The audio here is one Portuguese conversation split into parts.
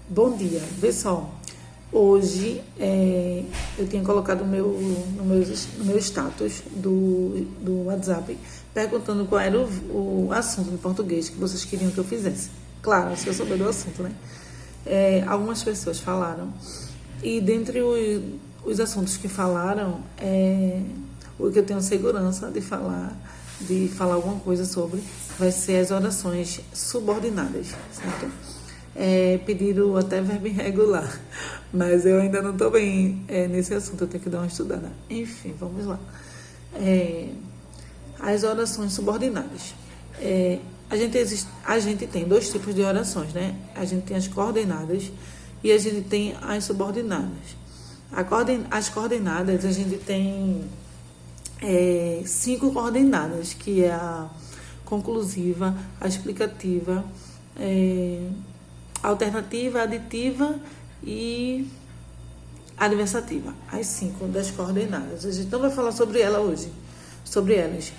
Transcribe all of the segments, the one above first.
Bom dia, pessoal. Hoje eu tinha colocado no meu status do WhatsApp perguntando qual era o assunto em português que vocês queriam que eu fizesse. Claro, se eu souber do assunto, né? Algumas pessoas falaram e dentre os assuntos que falaram, o que eu tenho segurança de falar alguma coisa sobre, vai ser as orações subordinadas, certo? Pediram até verbo irregular, mas eu ainda não estou bem nesse assunto, eu tenho que dar uma estudada. Enfim, vamos lá. As orações subordinadas. A gente tem dois tipos de orações, né? A gente tem as coordenadas e a gente tem as subordinadas. As coordenadas, a gente tem 5 coordenadas, que é a conclusiva, a explicativa, alternativa, aditiva e adversativa. As 5 das coordenadas. A gente não vai falar sobre ela hoje, sobre elas.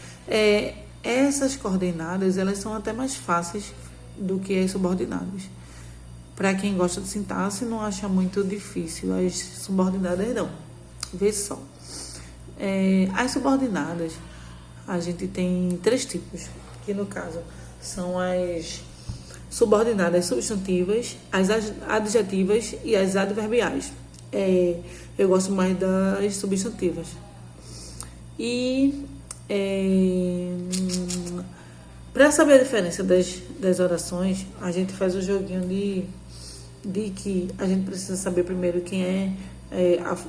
Essas coordenadas, elas são até mais fáceis do que as subordinadas. Para quem gosta de sintaxe, não acha muito difícil. As subordinadas não. Vê só. As subordinadas, a gente tem 3 tipos, que no caso são as subordinadas substantivas, as adjetivas e as adverbiais. Eu gosto mais das substantivas. E para saber a diferença das orações, a gente faz o joguinho de que a gente precisa saber primeiro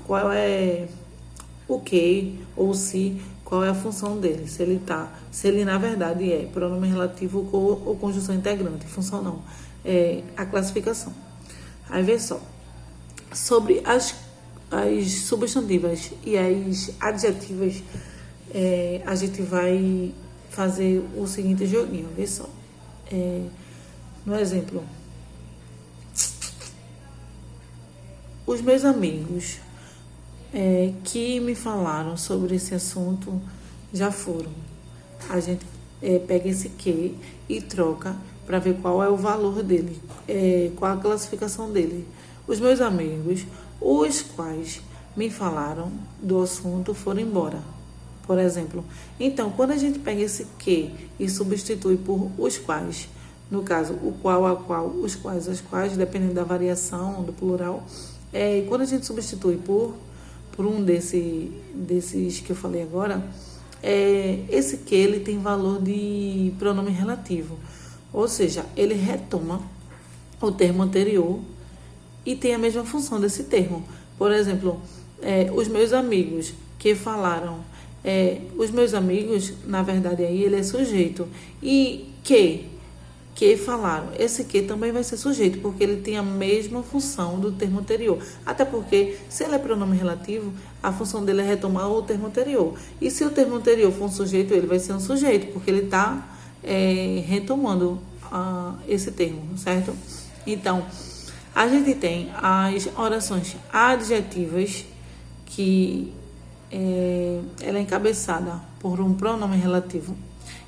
qual é o que ou se, qual é a função dele, se ele na verdade é pronome relativo ou conjunção integrante, função não, a classificação. Aí vê só, sobre as substantivas e as adjetivas, a gente vai fazer o seguinte joguinho, vê só. No exemplo, os meus amigos que me falaram sobre esse assunto já foram. A gente pega esse que e troca para ver qual é o valor dele, qual a classificação dele. Os meus amigos, os quais me falaram do assunto, foram embora. Por exemplo, então, quando a gente pega esse que e substitui por os quais, no caso, o qual, a qual, os quais, as quais, dependendo da variação do plural, quando a gente substitui por um desses que eu falei agora, esse que ele tem valor de pronome relativo, ou seja, ele retoma o termo anterior e tem a mesma função desse termo. Por exemplo, os meus amigos que falaram, os meus amigos, na verdade aí ele é sujeito, e que falaram, esse que também vai ser sujeito, porque ele tem a mesma função do termo anterior. Até porque, se ele é pronome relativo, a função dele é retomar o termo anterior. E se o termo anterior for um sujeito, ele vai ser um sujeito, porque ele está retomando esse termo, certo? Então, a gente tem as orações adjetivas, que ela é encabeçada por um pronome relativo.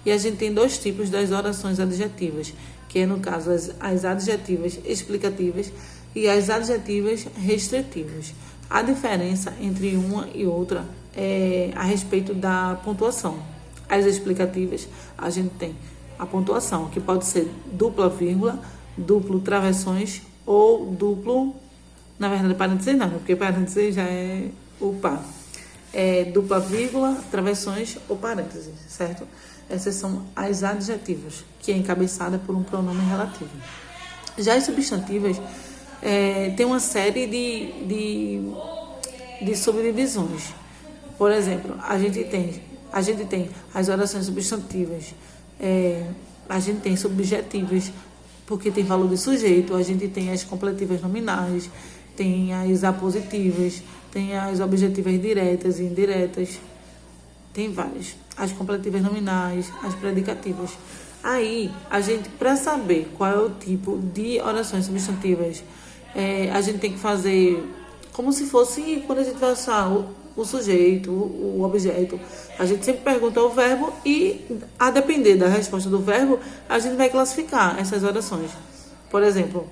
E a gente tem 2 tipos das orações adjetivas, que é, no caso, as adjetivas explicativas e as adjetivas restritivas. A diferença entre uma e outra é a respeito da pontuação. As explicativas, a gente tem a pontuação, que pode ser dupla vírgula, duplo travessões ou duplo, na verdade, parênteses não, porque parênteses já é o par. Dupla vírgula, travessões ou parênteses, certo? Essas são as adjetivas, que é encabeçada por um pronome relativo. Já as substantivas tem uma série de subdivisões. Por exemplo, a gente tem as orações substantivas, a gente tem subjetivas, porque tem valor de sujeito, a gente tem as completivas nominais, tem as apositivas, tem as objetivas diretas e indiretas, tem várias. As completivas nominais, as predicativas. Aí, a gente, para saber qual é o tipo de orações substantivas, a gente tem que fazer como se fosse quando a gente vai achar o sujeito, o objeto. A gente sempre pergunta o verbo e, a depender da resposta do verbo, a gente vai classificar essas orações. Por exemplo,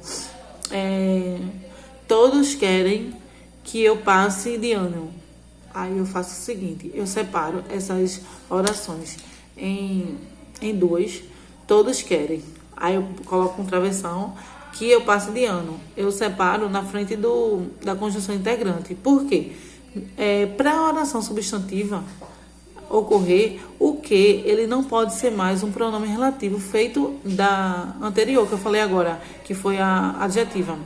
todos querem que eu passe de ano. Aí eu faço o seguinte, eu separo essas orações em duas. Todos querem. Aí eu coloco um travessão que eu passe de ano. Eu separo na frente da conjunção integrante. Por quê? Para a oração substantiva ocorrer, o que ele não pode ser mais um pronome relativo feito da anterior, que eu falei agora, que foi a adjetiva.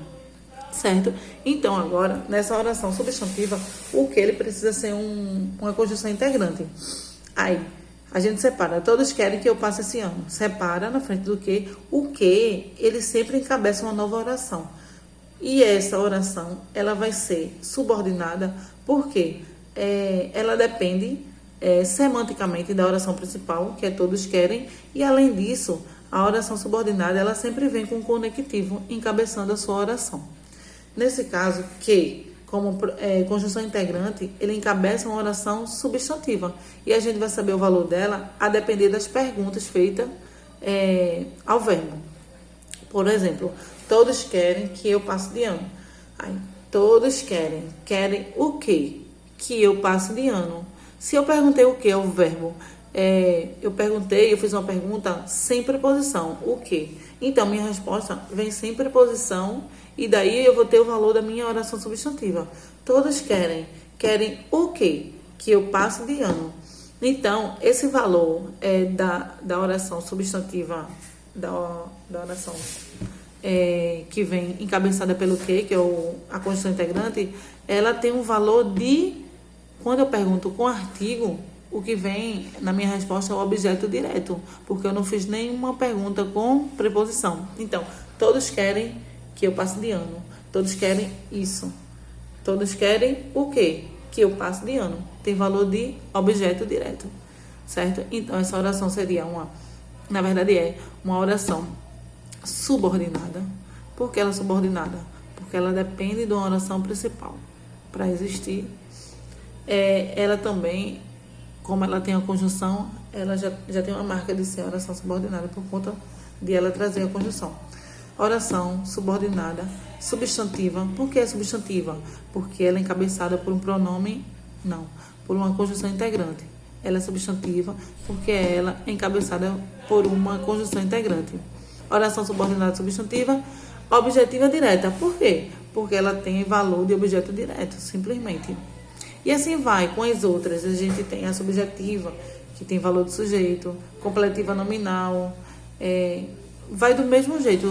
Certo? Então, agora, nessa oração substantiva, o que ele precisa ser uma conjunção integrante. Aí, a gente separa. Todos querem que eu passe esse ano. Separa na frente do que. O que, ele sempre encabeça uma nova oração. E essa oração, ela vai ser subordinada, porque ela depende semanticamente da oração principal, que é todos querem, e além disso, a oração subordinada, ela sempre vem com um conectivo encabeçando a sua oração. Nesse caso, que, como conjunção integrante, ele encabeça uma oração substantiva. E a gente vai saber o valor dela a depender das perguntas feitas ao verbo. Por exemplo, todos querem que eu passe de ano. Aí, todos querem. Querem o quê? Que eu passe de ano. Se eu perguntei o que é o verbo, eu fiz uma pergunta sem preposição. O quê? Então, minha resposta vem sem preposição e daí eu vou ter o valor da minha oração substantiva. Todos querem. Querem o quê? Que eu passe de ano. Então, esse valor da oração substantiva, da oração que vem encabeçada pelo quê, que é a conjunção integrante, ela tem um valor de, quando eu pergunto com artigo, o que vem na minha resposta é o objeto direto, porque eu não fiz nenhuma pergunta com preposição. Então, todos querem que eu passe de ano. Todos querem isso. Todos querem o quê? Que eu passe de ano. Tem valor de objeto direto, certo? Então, essa oração seria na verdade, uma oração subordinada. Por que ela é subordinada? Porque ela depende de uma oração principal para existir. Ela também, como ela tem a conjunção, ela já tem uma marca de ser oração subordinada por conta de ela trazer a conjunção. Oração subordinada, substantiva. Por que é substantiva? Porque ela é encabeçada por um pronome, não, por uma conjunção integrante. Ela é substantiva porque ela é encabeçada por uma conjunção integrante. Oração subordinada substantiva, objetiva direta. Por quê? Porque ela tem valor de objeto direto, simplesmente. E assim vai com as outras. A gente tem a subjetiva, que tem valor de sujeito, completiva nominal. Vai do mesmo jeito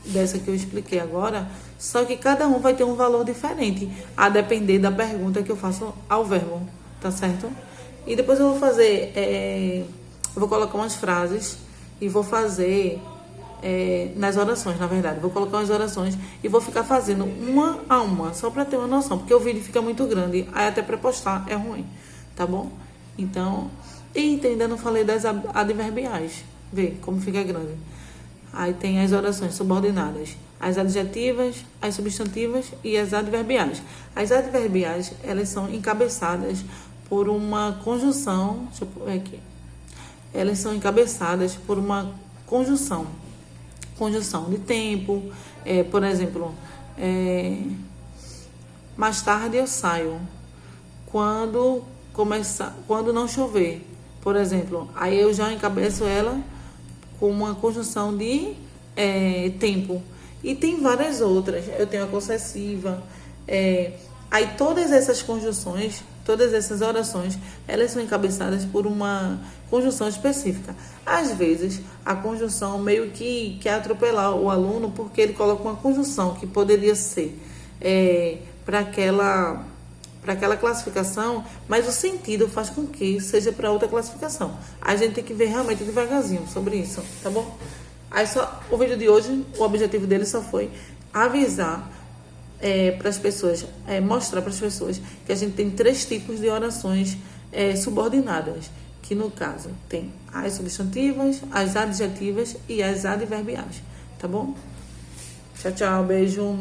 dessa que eu expliquei agora, só que cada um vai ter um valor diferente, a depender da pergunta que eu faço ao verbo, tá certo? E depois eu vou fazer, eu vou colocar umas frases e vou fazer nas orações, na verdade. Vou colocar umas orações e vou ficar fazendo uma a uma, só para ter uma noção, porque o vídeo fica muito grande, aí até para postar é ruim, tá bom? Então, e ainda não falei das adverbiais. Vê como fica grande. Aí tem as orações subordinadas, as adjetivas, as substantivas e as adverbiais. As adverbiais, elas são encabeçadas por uma conjunção. Deixa eu pôr aqui. Elas são encabeçadas por uma conjunção. Conjunção de tempo. Por exemplo, mais tarde eu saio. Quando não chover. Por exemplo, aí eu já encabeço ela com uma conjunção de tempo. E tem várias outras. Eu tenho a concessiva. Aí todas essas conjunções, todas essas orações, elas são encabeçadas por uma conjunção específica. Às vezes, a conjunção meio que quer atropelar o aluno, porque ele coloca uma conjunção que poderia ser para aquela classificação, mas o sentido faz com que seja para outra classificação. A gente tem que ver realmente devagarzinho sobre isso, tá bom? Aí o vídeo de hoje, o objetivo dele só foi avisar para as pessoas, mostrar para as pessoas que a gente tem 3 tipos de orações subordinadas, que no caso tem as substantivas, as adjetivas e as adverbiais, tá bom? Tchau, tchau, beijo.